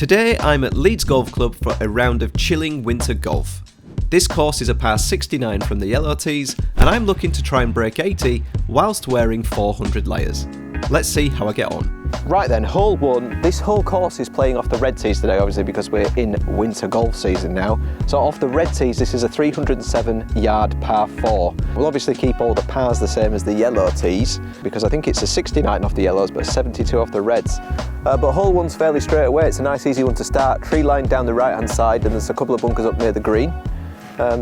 Today I'm at Leeds Golf Club for a round of chilling winter golf. This course is a par 69 from the yellow tees and I'm looking to try and break 80 whilst wearing 400 layers. Let's see how I get on. Right then, hole one. This whole course is playing off the red tees today, obviously because we're in winter golf season now. So off the red tees, this is a 307 yard par 4. We'll obviously keep all the pars the same as the yellow tees because I think it's a 69 off the yellows but a 72 off the reds. But hole one's fairly straight away. It's a nice easy one to start. Tree line down the right hand side and there's a couple of bunkers up near the green.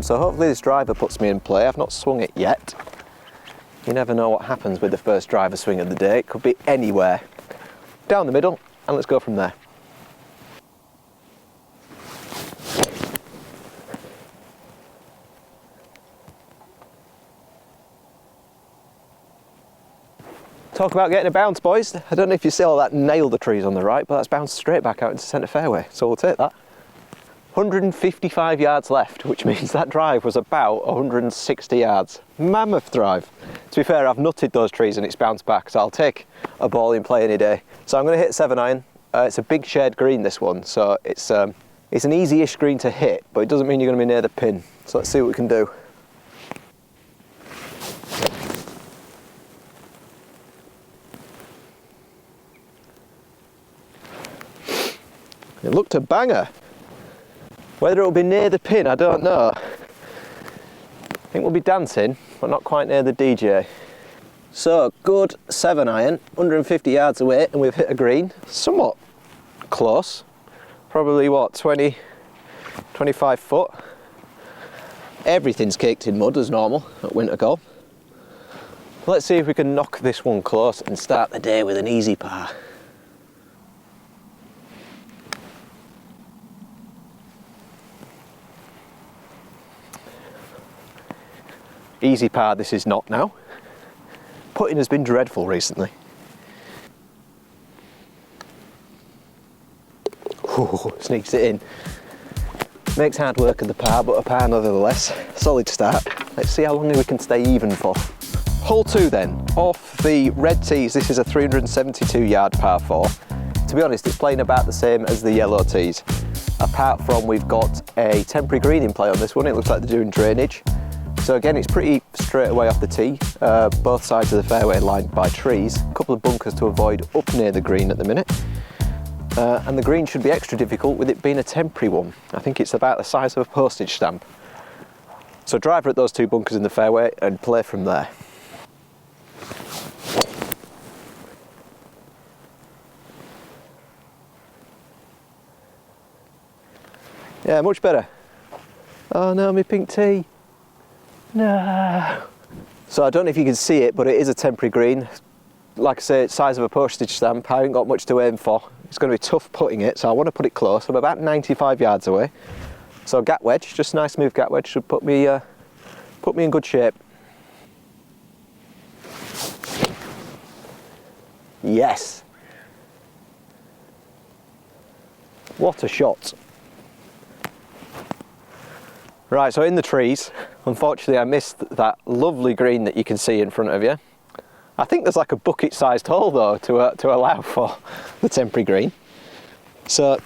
So hopefully this driver puts me in play. I've not swung it yet. You never know what happens with the first driver swing of the day. It could be anywhere. Down the middle, and let's go from there. Talk about getting a bounce, boys. I don't know if you see all that nail the trees on the right, but that's bounced straight back out into centre fairway, so we'll take that. 155 yards left, which means that drive was about 160 yards. Mammoth drive. To be fair, I've nutted those trees and it's bounced back, so I'll take a ball in play any day. So I'm going to hit 7-iron. It's a big shared green, this one, so it's an easy-ish green to hit, but it doesn't mean you're going to be near the pin. So let's see what we can do. It looked a banger. Whether it'll be near the pin, I don't know. I think we'll be dancing, but not quite near the DJ. So, good 7-iron, 150 yards away, and we've hit a green. Somewhat close. Probably, what, 20, 25 foot. Everything's caked in mud as normal at winter golf. Let's see if we can knock this one close and start the day with an easy par. Easy par this is not now. Putting has been dreadful recently. Ooh, sneaks it in. Makes hard work of the par, but a par nevertheless. Solid start. Let's see how long we can stay even for. Hole 2 then. Off the red tees, this is a 372 yard par 4. To be honest, it's playing about the same as the yellow tees. Apart from we've got a temporary green in play on this one. It looks like they're doing drainage. So again, it's pretty straight away off the tee, both sides of the fairway lined by trees, a couple of bunkers to avoid up near the green at the minute, and the green should be extra difficult with it being a temporary one. I think it's about the size of a postage stamp. So driver at those two bunkers in the fairway and play from there. Yeah, much better. Oh no, my pink tee. No. So I don't know if you can see it, but it is a temporary green. Like I say, it's size of a postage stamp. I haven't got much to aim for. It's going to be tough putting it, so I want to put it close. I'm about 95 yards away. So gap wedge, just a nice smooth gap wedge, should put me in good shape. Yes. What a shot. Right, so in the trees, unfortunately I missed that lovely green that you can see in front of you. I think there's like a bucket-sized hole though to allow for the temporary green. So,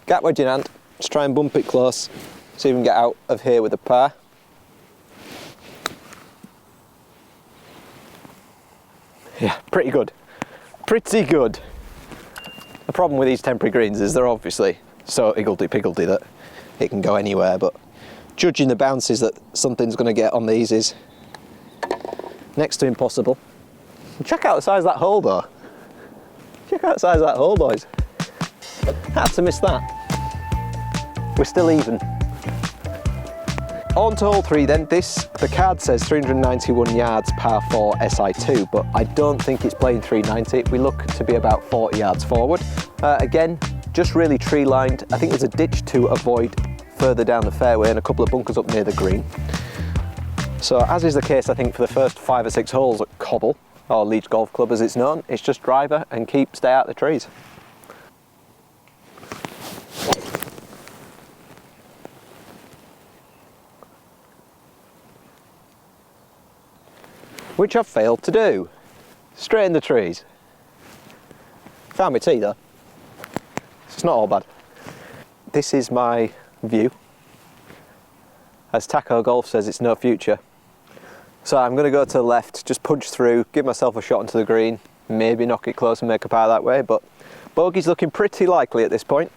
gap wedge in hand, just try and bump it close, see if we can get out of here with a par. Yeah, pretty good. Pretty good. The problem with these temporary greens is they're obviously so higgledy-piggledy that it can go anywhere, but judging the bounces that something's going to get on these is next to impossible. Check out the size of that hole though. Check out the size of that hole, boys. Had to miss that. We're still even. On to hole 3 then. The card says 391 yards par 4 SI2, but I don't think it's playing 390. We look to be about 40 yards forward. Again, just really tree lined. I think there's a ditch to avoid further down the fairway and a couple of bunkers up near the green. So as is the case I think for the first 5 or 6 holes at Cobble, or Leeds Golf Club as it's known, it's just driver and stay out the trees. Which I've failed to do. Straight in the trees. Found my tee though. It's not all bad. this is my view. As Taco Golf says, it's no future. So I'm going to go to the left, just punch through, give myself a shot into the green, maybe knock it close and make a par that way, but bogey's looking pretty likely at this point.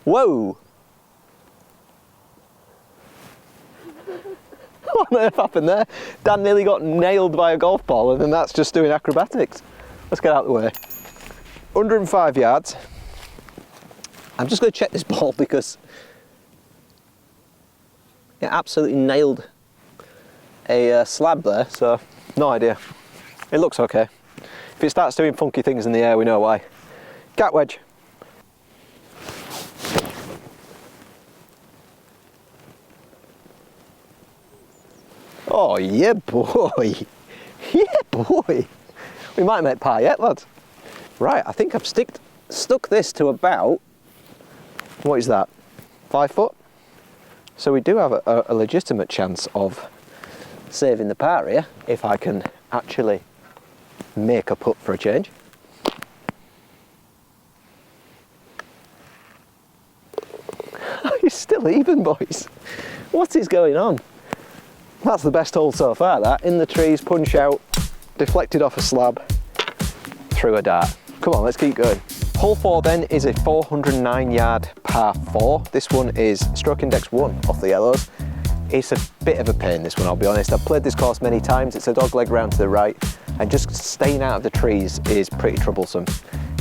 Whoa! What on earth happened there? Dan nearly got nailed by a golf ball, and then that's just doing acrobatics. Let's get out of the way. 105 yards. I'm just going to check this ball because it absolutely nailed a slab there, so no idea. It looks okay. If it starts doing funky things in the air, we know why. Cat wedge. Oh yeah boy, yeah boy. We might make par yet, lads. Right, I think I've stuck this to about, what is that, 5 foot? So we do have a legitimate chance of saving the par here, if I can actually make a putt for a change. It's still even, boys. What is going on? That's the best hole so far, that. In the trees, punch out, deflected off a slab, through a dart. Come on, let's keep going. Hole 4 then is a 409 yard par 4. This one is stroke index 1 off the yellows. It's a bit of a pain, this one, I'll be honest. I've played this course many times. It's a dog leg round to the right, and just staying out of the trees is pretty troublesome.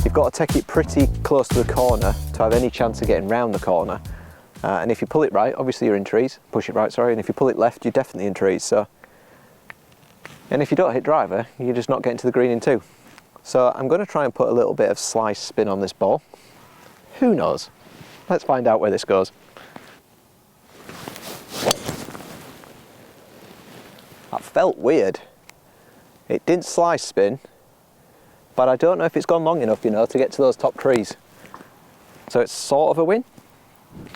You've got to take it pretty close to the corner to have any chance of getting round the corner. And if you pull it right, obviously you're in trees. Push it right, sorry. And if you pull it left, you're definitely in trees. So, and if you don't hit driver, you're just not getting to the green in 2. So I'm going to try and put a little bit of slice spin on this ball. Who knows? Let's find out where this goes. That felt weird. It didn't slice spin, but I don't know if it's gone long enough, you know, to get to those top trees. So it's sort of a win.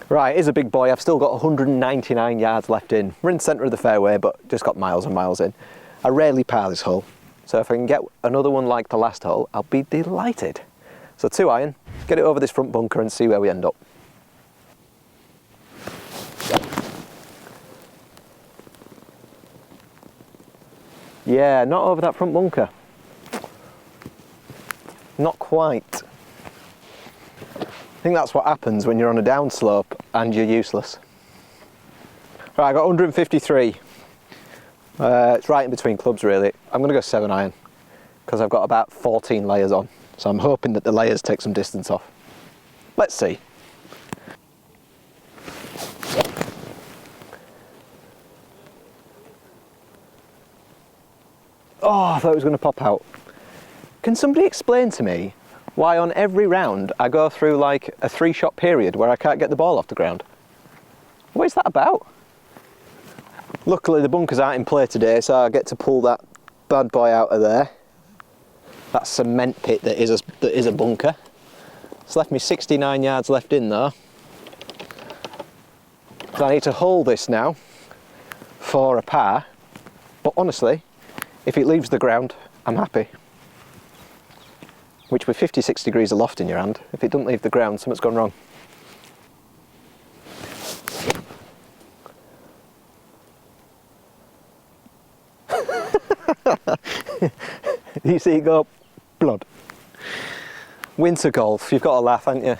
Right, it is a big boy. I've still got 199 yards left in. We're in the centre of the fairway, but just got miles and miles in. I rarely par this hole, so if I can get another one like the last hole, I'll be delighted. So 2 iron, get it over this front bunker and see where we end up. Yeah, not over that front bunker. Not quite. I think that's what happens when you're on a downslope and you're useless. Right, I got 153. It's right in between clubs really. I'm going to go 7 iron because I've got about 14 layers on. So I'm hoping that the layers take some distance off. Let's see. Oh, I thought it was going to pop out. Can somebody explain to me why on every round I go through like a 3-shot period where I can't get the ball off the ground? What is that about? Luckily the bunkers aren't in play today, so I get to pull that bad boy out of there. That cement pit that is a bunker. It's left me 69 yards left in though. So I need to hold this now for a par, but honestly, if it leaves the ground, I'm happy. Which with 56 degrees aloft in your hand, if it doesn't leave the ground, something's gone wrong. You see it go, blood. Winter golf, you've got to laugh, haven't you?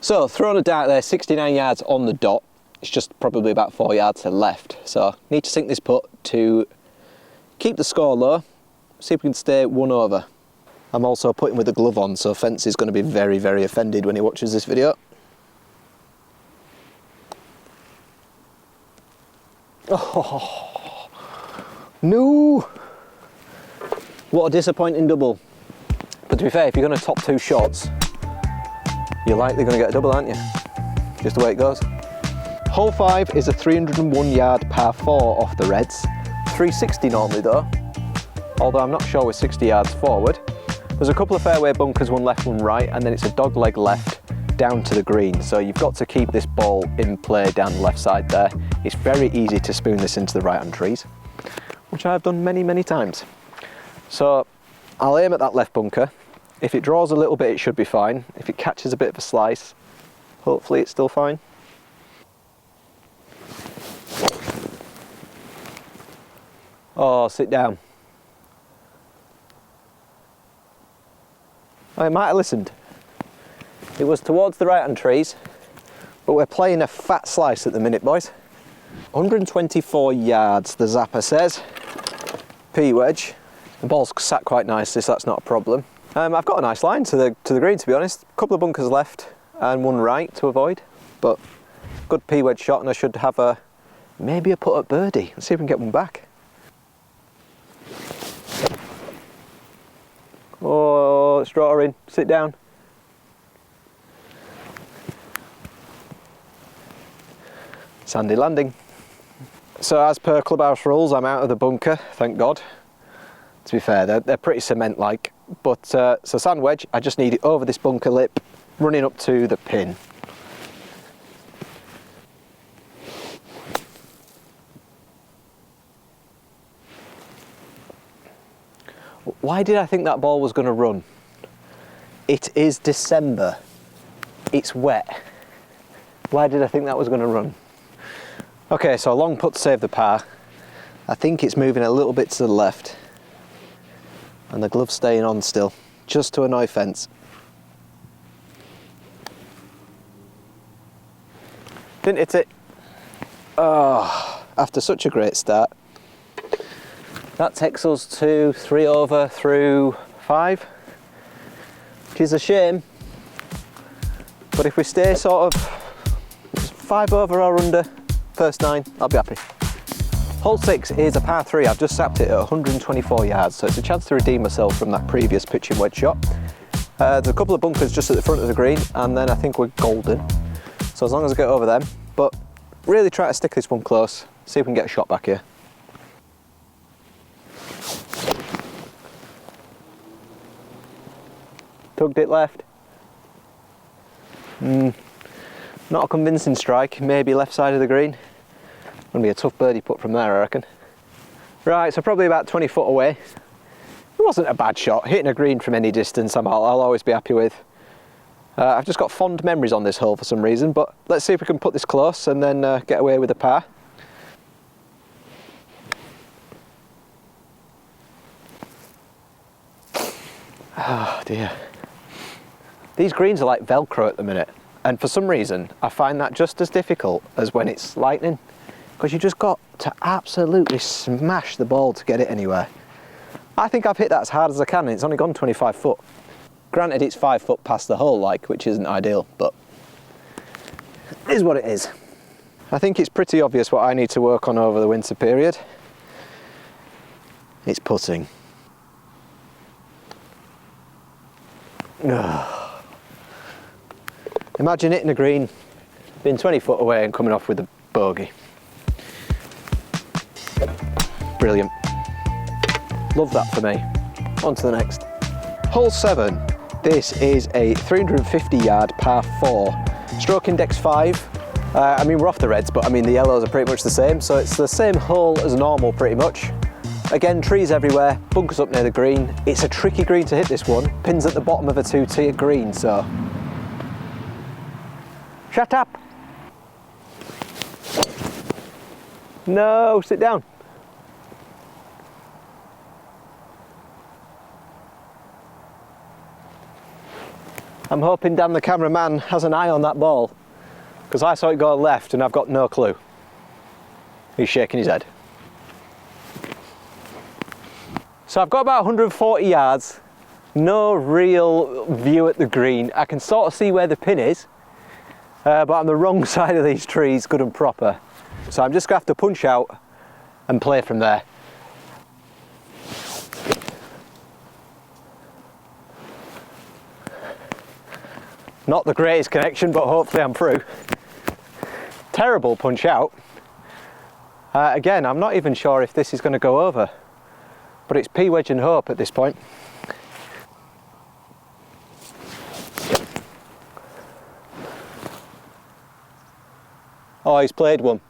So, throwing a dart there, 69 yards on the dot. It's just probably about 4 yards to the left. So, need to sink this putt to keep the score low, see if we can stay 1 over. I'm also putting with a glove on, so Fence is going to be very, very offended when he watches this video. Oh, no! What a disappointing double. But to be fair, if you're going to top 2 shots, you're likely going to get a double, aren't you? Just the way it goes. Hole 5 is a 301 yard par 4 off the Reds. 360 normally though, although I'm not sure we're 60 yards forward. There's a couple of fairway bunkers, one left, one right, and then it's a dog leg left down to the green. So you've got to keep this ball in play down the left side there. It's very easy to spoon this into the right hand trees. which I've done many, many times. So I'll aim at that left bunker. If it draws a little bit, it should be fine. If it catches a bit of a slice, hopefully it's still fine. Oh, sit down. I might have listened. It was towards the right-hand trees, but we're playing a fat slice at the minute, boys. 124 yards, the zapper says. P-wedge. The ball's sat quite nicely, so that's not a problem. I've got a nice line to the green, to be honest. A couple of bunkers left and one right to avoid, but good P-wedge shot, and I should have maybe a putt-up birdie. Let's see if we can get one back. Oh, it's drawing. Sit down. Sandy landing. So as per clubhouse rules, I'm out of the bunker, thank God. To be fair, they're pretty cement-like. But so sand wedge, I just need it over this bunker lip, running up to the pin. Why did I think that ball was going to run? It is December. It's wet. Why did I think that was going to run? Okay, so a long putt to save the par. I think it's moving a little bit to the left. And the glove's staying on still, just to annoy fence. Didn't hit it. Oh, after such a great start. That takes us to 3 over through 5, which is a shame. But if we stay sort of 5 over or under first 9, I'll be happy. Hole 6 is a par 3. I've just sapped it at 124 yards, so it's a chance to redeem myself from that previous pitching wedge shot. There's a couple of bunkers just at the front of the green, and then I think we're golden. So as long as I get over them, but really try to stick this one close, see if we can get a shot back here. Tugged it left. Not a convincing strike, maybe left side of the green. Gonna be a tough birdie putt from there, I reckon. Right, so probably about 20 foot away. It wasn't a bad shot. Hitting a green from any distance, I'll always be happy with. I've just got fond memories on this hole for some reason, but let's see if we can put this close and then get away with a par. Oh dear. These greens are like Velcro at the minute, and for some reason I find that just as difficult as when it's lightning, because you just got to absolutely smash the ball to get it anywhere. I think I've hit that as hard as I can and it's only gone 25 foot. Granted, it's 5 foot past the hole, which isn't ideal, but it is what it is. I think it's pretty obvious what I need to work on over the winter period. It's putting. Ugh. Imagine hitting a green, being 20 foot away and coming off with a bogey. Brilliant. Love that for me. On to the next. Hole 7. This is a 350 yard par 4. Stroke index 5. I mean, we're off the reds, but I mean the yellows are pretty much the same, so it's the same hole as normal pretty much. Again, trees everywhere, bunkers up near the green. It's a tricky green to hit, this one. Pins at the bottom of a 2-tier green, so... Shut up! No, sit down. I'm hoping Dan the cameraman has an eye on that ball, because I saw it go left and I've got no clue. He's shaking his head. So I've got about 140 yards, no real view at the green. I can sort of see where the pin is, but I'm the wrong side of these trees, good and proper. So I'm just going to have to punch out and play from there. Not the greatest connection, but hopefully I'm through. Terrible punch out. Again, I'm not even sure if this is going to go over, but it's P-wedge and hope at this point. Oh, he's played one.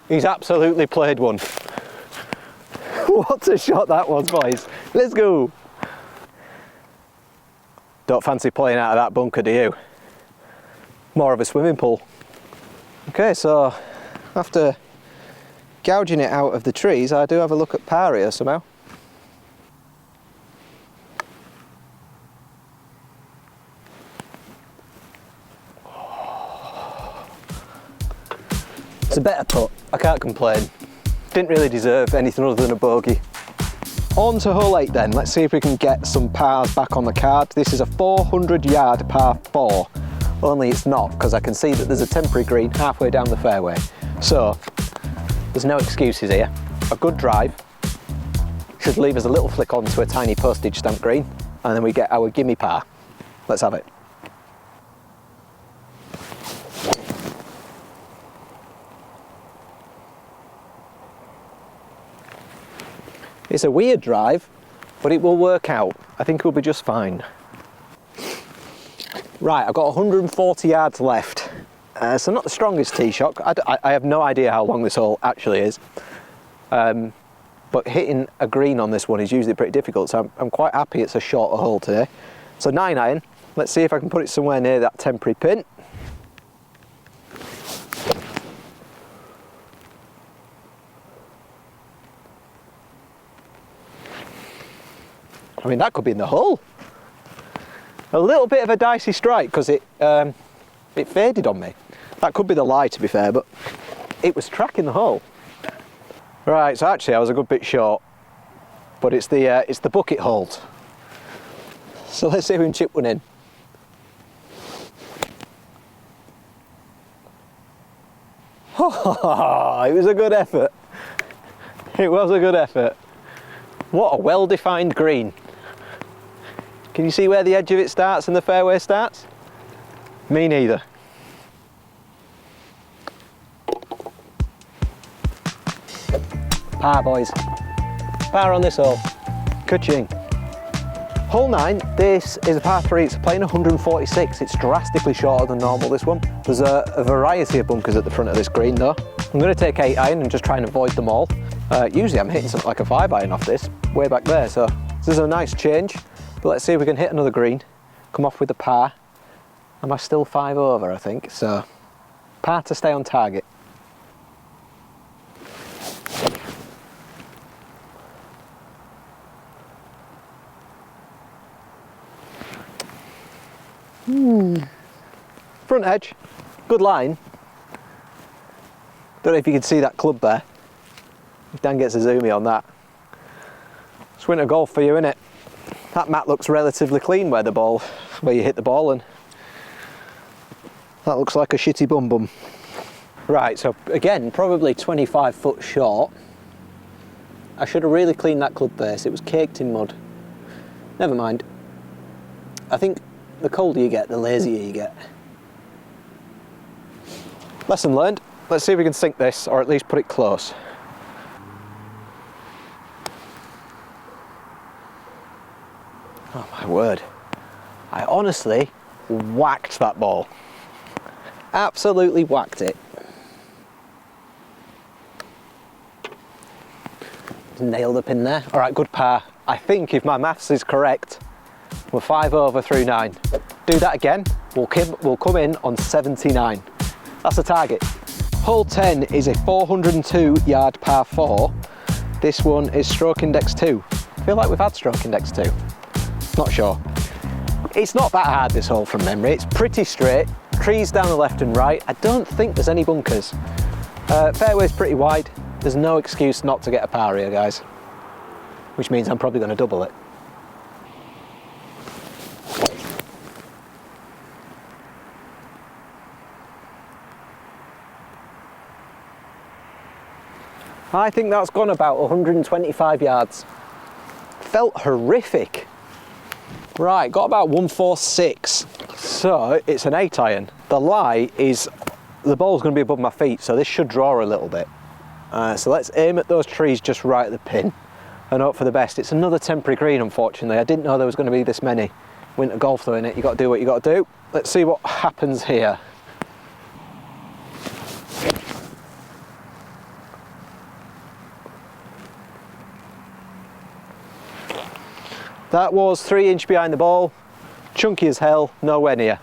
He's absolutely played one. What a shot that was, boys. Let's go. Don't fancy playing out of that bunker, do you? More of a swimming pool. Okay, so after gouging it out of the trees, I do have a look at par here somehow. It's a better putt, I can't complain. Didn't really deserve anything other than a bogey. On to hole 8 then, let's see if we can get some pars back on the card. This is a 400-yard par 4, only it's not, because I can see that there's a temporary green halfway down the fairway. So, there's no excuses here. A good drive should leave us a little flick onto a tiny postage stamp green, and then we get our gimme par. Let's have it. It's a weird drive, but it will work out. I think it will be just fine. Right, I've got 140 yards left. So not the strongest tee shot. I have no idea how long this hole actually is. But hitting a green on this one is usually pretty difficult, so I'm quite happy it's a shorter hole today. So 9 iron, let's see if I can put it somewhere near that temporary pin. I mean, that could be in the hole. A little bit of a dicey strike because it faded on me. That could be the lie, to be fair, but it was tracking the hole. Right, so actually I was a good bit short, but it's the bucket hold. So let's see if we can chip one in. Oh, it was a good effort. It was a good effort. What a well-defined green. Can you see where the edge of it starts and the fairway starts? Me neither. Par, boys. Par on this hole. Ka-ching. Hole 9, this is a par 3, it's playing 146. It's drastically shorter than normal, this one. There's a variety of bunkers at the front of this green though. I'm going to take 8 iron and just try and avoid them all. Usually I'm hitting something like a 5 iron off this, way back there, so this is a nice change. But let's see if we can hit another green, come off with a par. Am I still 5 over, I think, so par to stay on target. Front edge, good line. Don't know if you can see that club there. Dan gets a zoomie on that. It's winter golf for you, innit? That mat looks relatively clean where you hit the ball, and that looks like a shitty bum bum. Right, so again, probably 25 foot short. I should have really cleaned that club face, it was caked in mud. Never mind. I think the colder you get, the lazier you get. Lesson learned. Let's see if we can sink this, or at least put it close. Oh my word. I honestly whacked that ball. Absolutely whacked it. Nailed the pin there. All right, good par. I think if my maths is correct, we're 5 over through 9. Do that again, we'll come in on 79. That's the target. Hole 10 is a 402 yard par 4. This one is stroke index 2. I feel like we've had stroke index 2. Not sure. It's not that hard, this hole, from memory. It's pretty straight, trees down the left and right. I don't think there's any bunkers. Fairway's pretty wide. There's no excuse not to get a par here, guys. Which means I'm probably going to double it. I think that's gone about 125 yards. Felt horrific. Right, got about 146. So it's an 8 iron. The lie is the ball's going to be above my feet, so this should draw a little bit. So let's aim at those trees just right at the pin and hope for the best. It's another temporary green, unfortunately. I didn't know there was going to be this many. Winter golf though, innit? You got to do what you got to do. Let's see what happens here. That was 3 inch behind the ball, chunky as hell, nowhere near.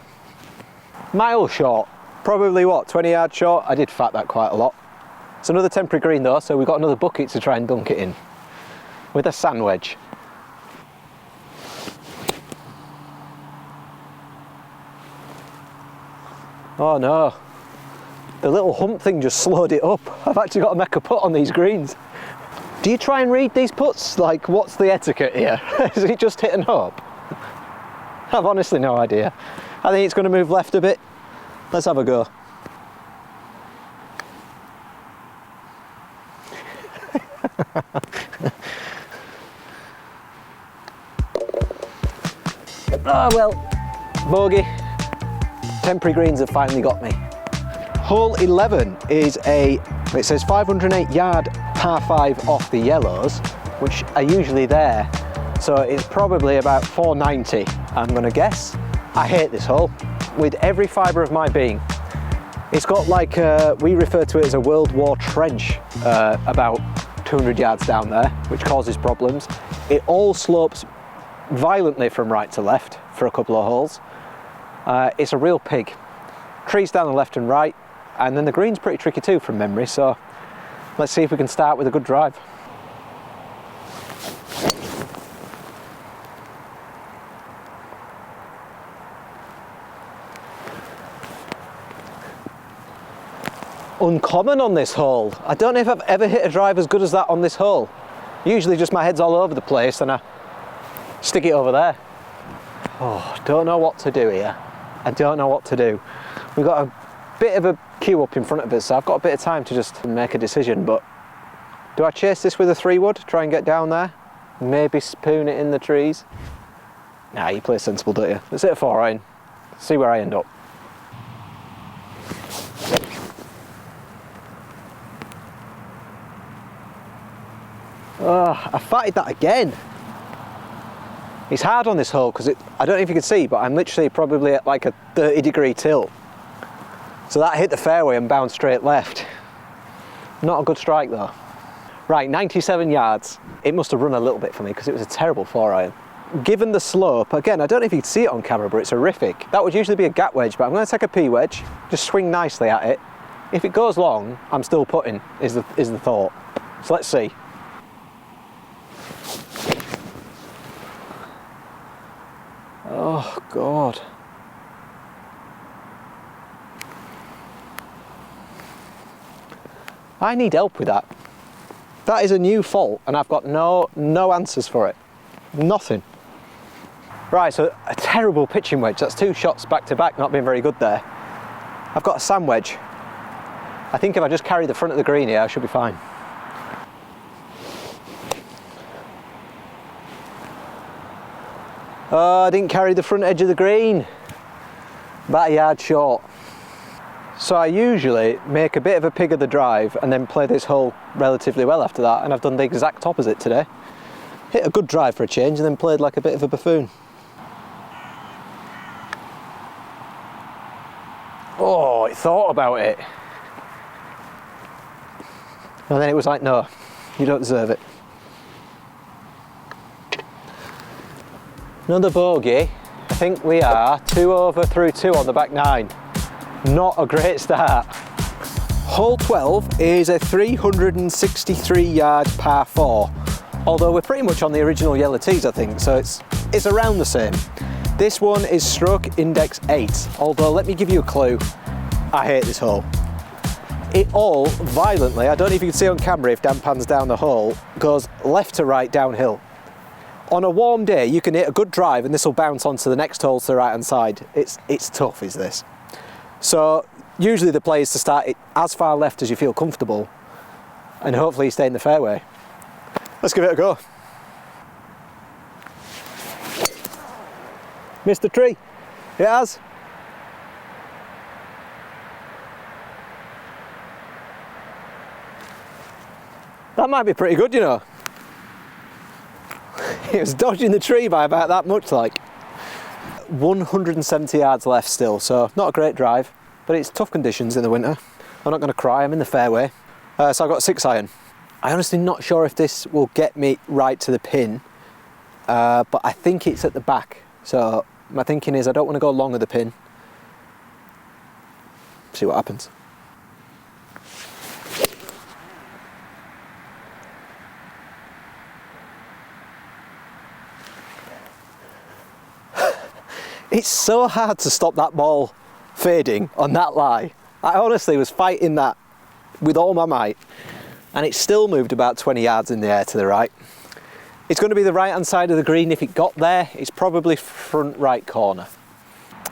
Mile short, probably what, 20 yards short? I did fat that quite a lot. It's another temporary green though, so we've got another bucket to try and dunk it in with a sand wedge. Oh no, the little hump thing just slowed it up. I've actually got to make a putt on these greens. Do you try and read these putts? Like, what's the etiquette here? Is it just hit and hope? I've honestly no idea. I think it's going to move left a bit. Let's have a go. Oh well, bogey. Temporary greens have finally got me. Hole 11 is it says 508 yard par 5 off the yellows, which are usually there. So it's probably about 490, I'm gonna guess. I hate this hole with every fibre of my being. It's got like, we refer to it as a World War trench about 200 yards down there, which causes problems. It all slopes violently from right to left for a couple of holes. It's a real pig. Trees down the left and right, and then the green's pretty tricky too from memory, so let's see if we can start with a good drive. Uncommon on this hole. I don't know if I've ever hit a drive as good as that on this hole. Usually just my head's all over the place and I stick it over there. Oh, don't know what to do here. I don't know what to do. We've got a bit of a queue up in front of us, so I've got a bit of time to just make a decision, but do I chase this with a 3-wood, try and get down there? Maybe spoon it in the trees? Nah, you play sensible, don't you? Let's hit a 4-iron, see where I end up. Oh, I fatted that again. It's hard on this hole because I don't know if you can see, but I'm literally probably at like a 30-degree tilt. So that hit the fairway and bounced straight left. Not a good strike though. Right, 97 yards. It must have run a little bit for me because it was a terrible 4-iron. Given the slope, again, I don't know if you can see it on camera, but it's horrific. That would usually be a gap wedge, but I'm going to take a P wedge, just swing nicely at it. If it goes long, I'm still putting, is the thought. So let's see. Oh God. I need help with that. That is a new fault and I've got no answers for it. Nothing. Right, so a terrible pitching wedge. That's 2 shots back to back, not being very good there. I've got a sand wedge. I think if I just carry the front of the green here, I should be fine. Oh, I didn't carry the front edge of the green. About a yard short. So I usually make a bit of a pig of the drive and then play this hole relatively well after that, and I've done the exact opposite today. Hit a good drive for a change and then played like a bit of a buffoon. Oh, it thought about it. And then it was like, no, you don't deserve it. Another bogey. I think we are 2 over through 2 on the back 9. Not a great start. Hole 12 is a 363 yard par 4. Although we're pretty much on the original yellow tees, I think, so it's around the same. This one is stroke index 8, although let me give you a clue. I hate this hole. It all violently, I don't know if you can see on camera if Dan pans down the hole, goes left to right downhill. On a warm day, you can hit a good drive and this will bounce onto the next hole to the right hand side. It's tough, is this. So usually the play is to start it as far left as you feel comfortable and hopefully you stay in the fairway. Let's give it a go. Missed the tree. It has. That might be pretty good, you know. It was dodging the tree by about that much, like. 170 yards left still, so not a great drive, but it's tough conditions in the winter. I'm not going to cry, I'm in the fairway. So I've got a 6-iron. I'm honestly not sure if this will get me right to the pin. but I think it's at the back. So my thinking is I don't want to go long of the pin. See what happens. It's so hard to stop that ball fading on that lie. I honestly was fighting that with all my might, and it still moved about 20 yards in the air to the right. It's going to be the right hand side of the green. If it got there, it's probably front right corner.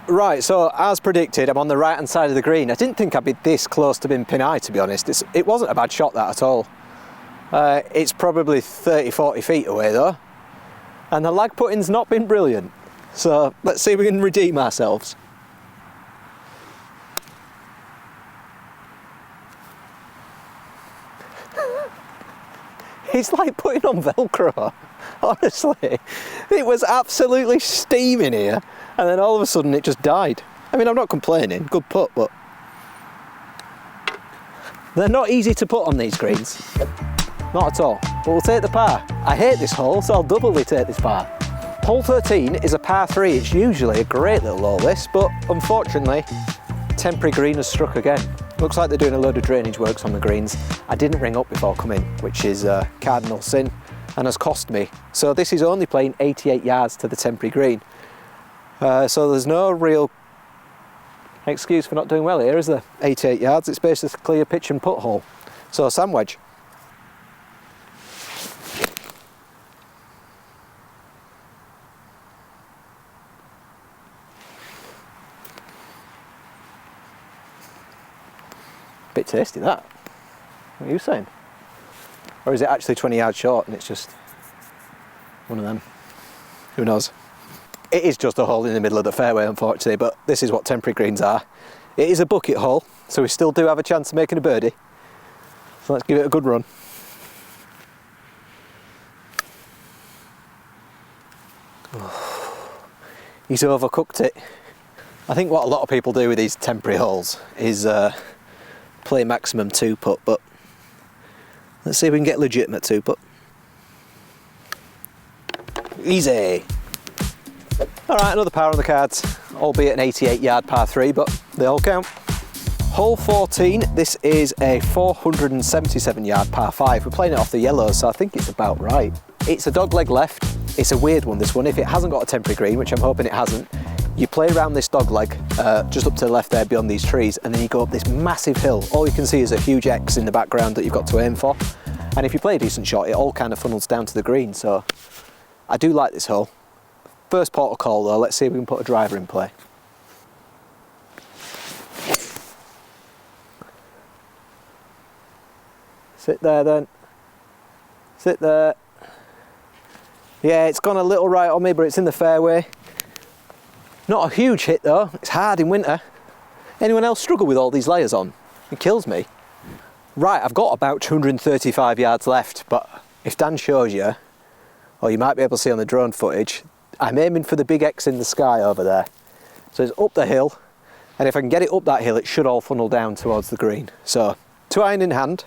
Right, so as predicted, I'm on the right hand side of the green. I didn't think I'd be this close to being pin high, to be honest. It wasn't a bad shot, that at all. It's probably 30-40 feet away though, and the lag putting's not been brilliant. So let's see if we can redeem ourselves. It's like putting on Velcro, honestly. It was absolutely steaming here, and then all of a sudden it just died. I mean, I'm not complaining, good putt, but they're not easy to put on these greens. Not at all. But we'll take the par. I hate this hole, so I'll doubly take this par. Hole 13 is a par 3. It's usually a great little hole, this, but unfortunately, temporary green has struck again. Looks like they're doing a load of drainage works on the greens. I didn't ring up before coming, which is a cardinal sin and has cost me. So this is only playing 88 yards to the temporary green. So there's no real excuse for not doing well here, is there? 88 yards, it's basically a pitch and putt hole. So sand wedge. Bit tasty, that. What are you saying? Or is it actually 20 yards short and it's just one of them? Who knows? It is just a hole in the middle of the fairway, unfortunately, but this is what temporary greens are. It is a bucket hole, so we still do have a chance of making a birdie. So let's give it a good run. He's overcooked it. I think what a lot of people do with these temporary holes is play maximum 2-putt, but let's see if we can get legitimate 2-putt. Easy. Alright, another par on the cards, albeit an 88 yard par 3, but they all count. Hole 14, this is a 477 yard par 5. We're playing it off the yellows, so I think it's about right. It's a dogleg left. It's a weird one, this one. If it hasn't got a temporary green, which I'm hoping it hasn't, you play around this dogleg, just up to the left there beyond these trees, and then you go up this massive hill. All you can see is a huge X in the background that you've got to aim for. And if you play a decent shot, it all kind of funnels down to the green, so I do like this hole. First port of call though, let's see if we can put a driver in play. Sit there then. Sit there. Yeah, it's gone a little right on me, but it's in the fairway. Not a huge hit though, it's hard in winter. Anyone else struggle with all these layers on? It kills me. Right, I've got about 235 yards left, but if Dan shows you, or you might be able to see on the drone footage, I'm aiming for the big X in the sky over there. So it's up the hill, and if I can get it up that hill, it should all funnel down towards the green. So 2-iron in hand,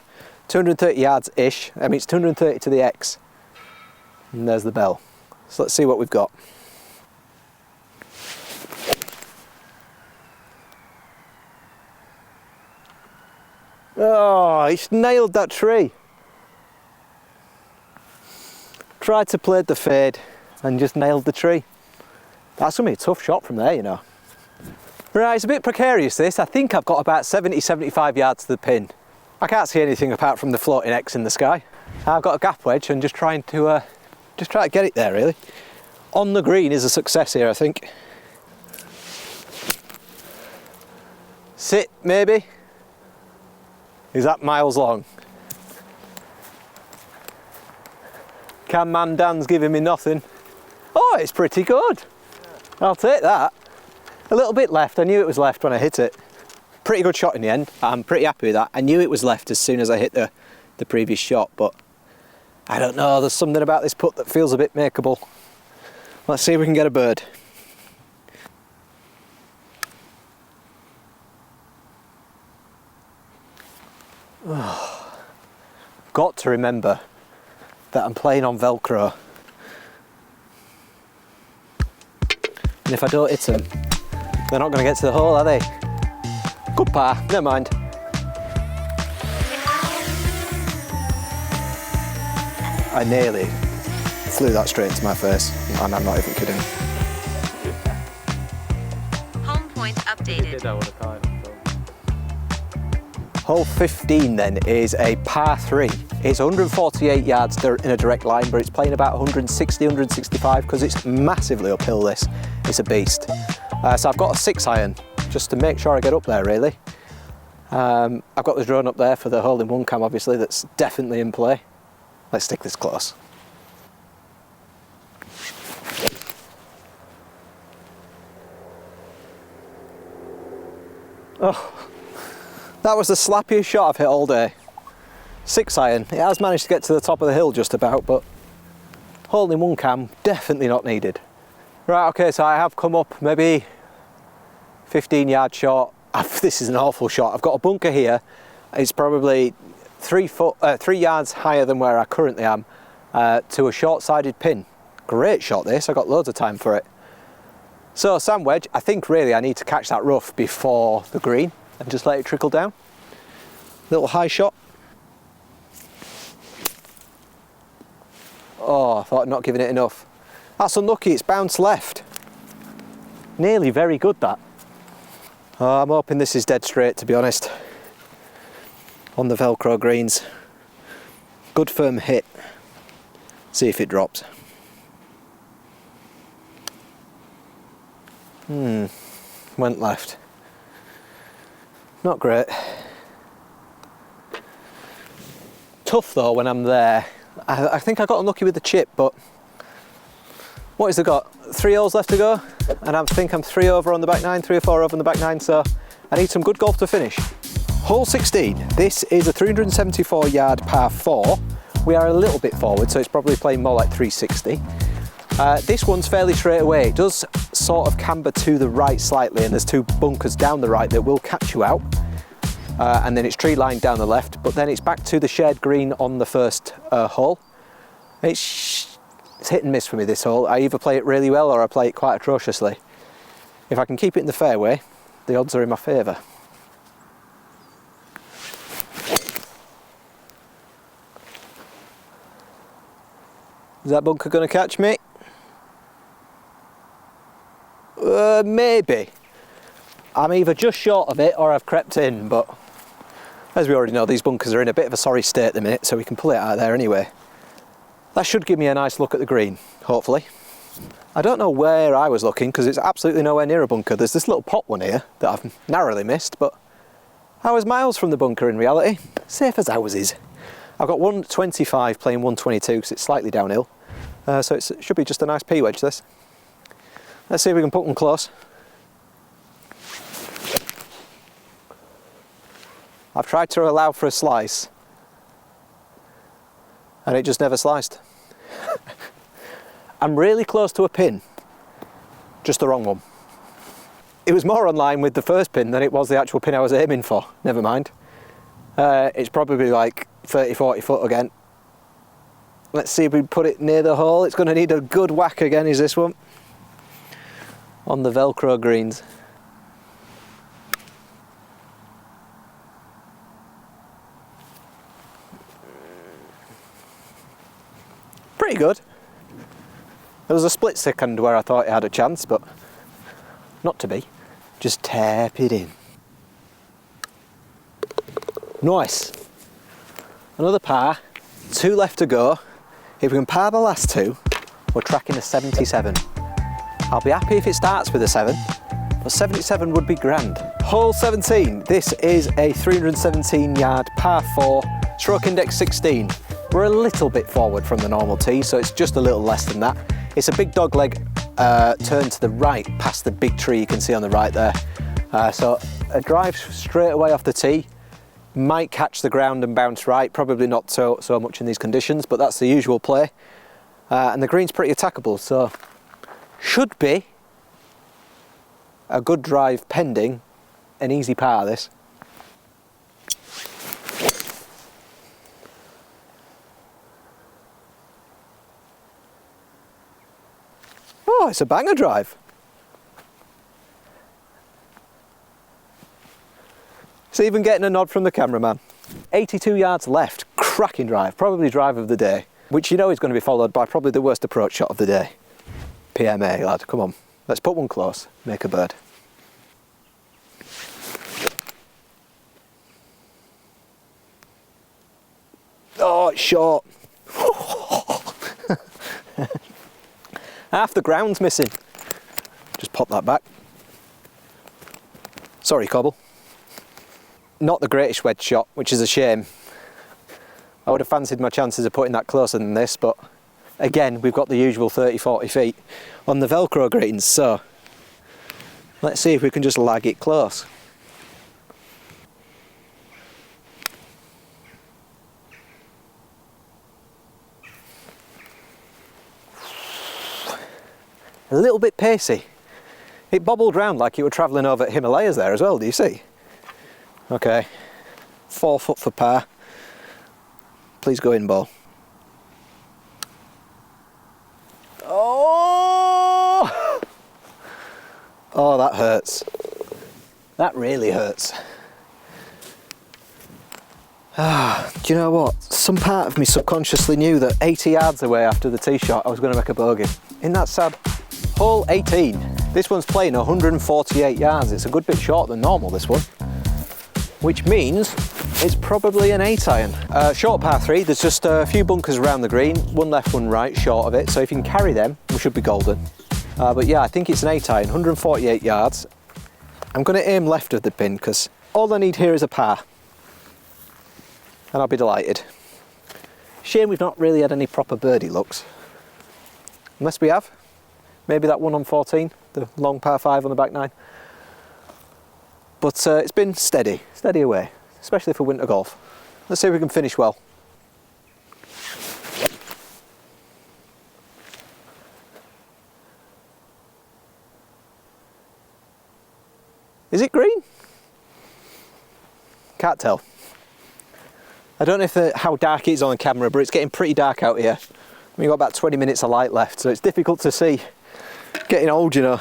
230 yards-ish. I mean, it's 230 to the X. And there's the bell. So let's see what we've got. Oh, it's nailed that tree. Tried to play the fade and just nailed the tree. That's going to be a tough shot from there, you know. Right, it's a bit precarious this. I think I've got about 70-75 yards to the pin. I can't see anything apart from the floating X in the sky. I've got a gap wedge and just trying to get it there, really. On the green is a success here, I think. Sit, maybe. Is that miles long? Can man Dan's giving me nothing. Oh, it's pretty good. I'll take that. A little bit left. I knew it was left when I hit it. Pretty good shot in the end. I'm pretty happy with that. I knew it was left as soon as I hit the previous shot, but I don't know. There's something about this putt that feels a bit makeable. Let's see if we can get a bird. Oh. Got to remember that I'm playing on Velcro. And if I don't hit them, they're not going to get to the hole, are they? Good par, never mind. I nearly flew that straight into my face, and I'm not even kidding. Home point updated. Hole 15 then is a par 3. It's 148 yards in a direct line, but it's playing about 160, 165 because it's massively uphill this. It's a beast. So I've got a 6-iron just to make sure I get up there really. I've got the drone up there for the hole-in-one cam obviously that's definitely in play. Let's stick this close. Oh. That was the slappiest shot I've hit all day. 6-iron, it has managed to get to the top of the hill just about, but hole-in-one cam, definitely not needed. Right, okay, so I have come up maybe 15 yards short. This is an awful shot. I've got a bunker here. It's probably 3 yards higher than where I currently am to a short-sided pin. Great shot this, I got loads of time for it. So sand wedge, I think really I need to catch that rough before the green and just let it trickle down. Little high shot. Oh, I thought I'd not giving it enough. That's unlucky, it's bounced left. Nearly very good that. Oh, I'm hoping this is dead straight to be honest. On the Velcro greens. Good firm hit. See if it drops. Went left. Not great. Tough though when I'm there. I think I got unlucky with the chip, but what has it got? 3 holes left to go, and I think I'm 3 over on the back 9, 3 or 4 over on the back 9, so I need some good golf to finish. Hole 16. This is a 374 yard par 4. We are a little bit forward, so it's probably playing more like 360. This one's fairly straight away. It does sort of camber to the right slightly, and there's 2 bunkers down the right that will catch you out. And then it's tree lined down the left, but then it's back to the shared green on the first hole. It's hit and miss for me this hole. I either play it really well or I play it quite atrociously. If I can keep it in the fairway, the odds are in my favour. Is that bunker going to catch me? Maybe. I'm either just short of it or I've crept in, but as we already know, these bunkers are in a bit of a sorry state at the minute, so we can pull it out of there anyway. That should give me a nice look at the green, hopefully. I don't know where I was looking because it's absolutely nowhere near a bunker. There's this little pot one here that I've narrowly missed, but I was miles from the bunker in reality. Safe as houses. I've got 125 playing 122 because it's slightly downhill. So it should be just a nice P wedge this. Let's see if we can put one close. I've tried to allow for a slice and it just never sliced. I'm really close to a pin, just the wrong one. It was more on line with the first pin than it was the actual pin I was aiming for. Never mind. It's probably like 30-40 foot again. Let's see if we put it near the hole. It's going to need a good whack again, is this one. On the Velcro greens. Pretty good. There was a split second where I thought it had a chance, but not to be. Just tap it in. Nice. Another par. 2 left to go. If we can par the last 2, we're tracking a 77. I'll be happy if it starts with a 7, but 77 would be grand. Hole 17. This is a 317 yard par 4, stroke index 16. We're a little bit forward from the normal tee, so it's just a little less than that. It's a big dog leg turn to the right past the big tree you can see on the right there. So a drive straight away off the tee, might catch the ground and bounce right, probably not so much in these conditions, but that's the usual play. And the green's pretty attackable, so should be a good drive pending an easy par this. Oh, it's a banger drive. It's even getting a nod from the cameraman. 82 yards left, cracking drive, probably drive of the day, which you know is going to be followed by probably the worst approach shot of the day. PMA, lad, come on. Let's put one close, make a bird. Oh, it's short. Half the ground's missing. Just pop that back. Sorry, Cobble. Not the greatest wedge shot, which is a shame. I would have fancied my chances of putting that closer than this, but again, we've got the usual 30-40 feet on the Velcro greens, so let's see if we can just lag it close. A little bit pacey. It bobbled round like you were travelling over Himalayas there as well, do you see? Okay, 4 foot for par. Please go in, ball. Oh! Oh, that hurts. That really hurts. Do you know what? Some part of me subconsciously knew that 80 yards away after the tee shot I was going to make a bogey. Isn't that sad? Hole 18. This one's playing 148 yards. It's a good bit shorter than normal, this one. Which means it's probably an 8-iron. Short par 3, there's just a few bunkers around the green, one left, one right, short of it, so if you can carry them, we should be golden. But yeah, I think it's an 8-iron, 148 yards. I'm going to aim left of the pin, because all I need here is a par. And I'll be delighted. Shame we've not really had any proper birdie looks. Unless we have. Maybe that one on 14, the long par 5 on the back 9. But it's been steady away, especially for winter golf. Let's see if we can finish well. Is it green? Can't tell. I don't know if how dark it is on the camera, but it's getting pretty dark out here. We've got about 20 minutes of light left, so it's difficult to see. Getting old, you know.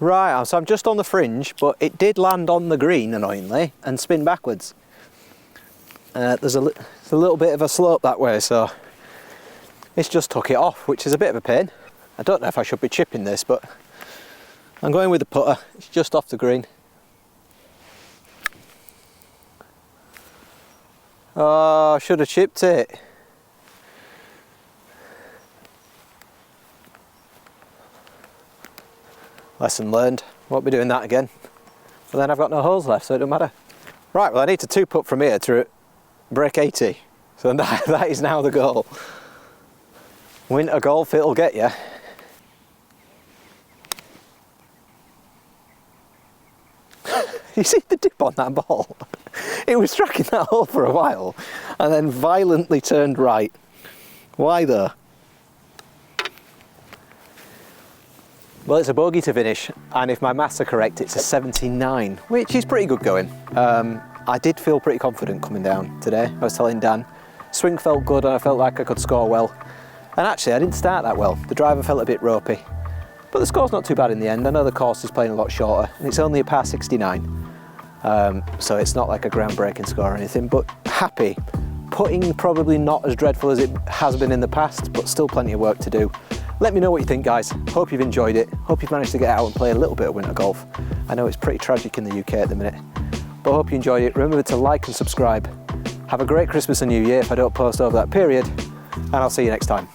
Right, so I'm just on the fringe, but it did land on the green, annoyingly, and spin backwards. There's a little bit of a slope that way, so it's just took it off, which is a bit of a pain. I don't know if I should be chipping this, but I'm going with the putter. It's just off the green. Oh, I should have chipped it. Lesson learned. Won't be doing that again. But then I've got no holes left, so it don't matter. Right, well I need to 2-putt from here to break 80. So that is now the goal. Winter golf, it'll get you. You see the dip on that ball? It was tracking that hole for a while and then violently turned right. Why though? Well, it's a bogey to finish, and if my maths are correct, it's a 79, which is pretty good going. I did feel pretty confident coming down today. I was telling Dan, swing felt good and I felt like I could score well. And actually, I didn't start that well. The driver felt a bit ropey. But the score's not too bad in the end. I know the course is playing a lot shorter, and it's only a par 69. So it's not like a groundbreaking score or anything, but happy. Putting probably not as dreadful as it has been in the past, but still plenty of work to do. Let me know what you think, guys. Hope you've enjoyed it. Hope you've managed to get out and play a little bit of winter golf. I know it's pretty tragic in the UK at the minute, but I hope you enjoyed it. Remember to like and subscribe. Have a great Christmas and New Year if I don't post over that period, and I'll see you next time.